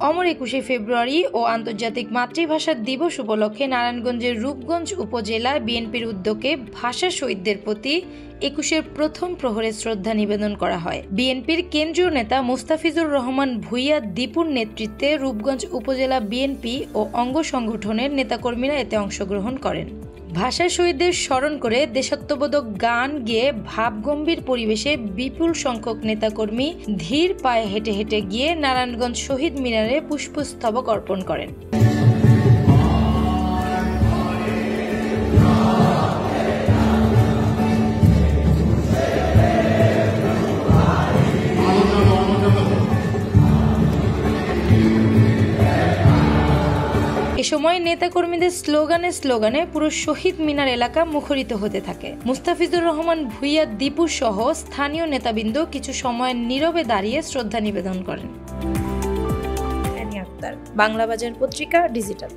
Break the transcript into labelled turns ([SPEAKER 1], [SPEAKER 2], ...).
[SPEAKER 1] অমর 21শে ফেব্রুয়ারি ও আন্তর্জাতিক মাতৃভাষা দিবস উপলক্ষে নারায়ণগঞ্জের রূপগঞ্জ উপজেলা বিএনপির উদ্যোগে ভাষা শহীদদের প্রতি 21-এর প্রথম প্রহরে শ্রদ্ধা নিবেদন করা হয়। বিএনপির কেন্দ্রীয় নেতা মুস্তাফিজুর রহমান ভূঁইয়া দীপুর নেতৃত্বে রূপগঞ্জ উপজেলা বিএনপি ও অঙ্গ সংগঠনের নেতাকর্মীরা এতে অংশগ্রহণ করেন। ভাষা শহীদদের স্মরণ করে দেশাত্মবোধক গান গেয়ে ভাবগম্ভীর পরিবেশে বিপুল সংখ্যক নেতাকর্মী ধীর পায়ে হেঁটে হেঁটে গিয়ে নারায়ণগঞ্জ শহীদ মিনারে পুষ্পস্তবক অর্পণ করেন। এ সময় নেতাকর্মীদের স্লোগানে পুরো শহীদ মিনার এলাকা মুখরিত হতে থাকে। মুস্তাফিজুর রহমান ভূঁইয়া দীপু সহ স্থানীয় নেতাবৃন্দ কিছু সময় নীরবে দাঁড়িয়ে শ্রদ্ধা নিবেদন করেন। বাংলা বাজার পত্রিকা ডিজিটাল।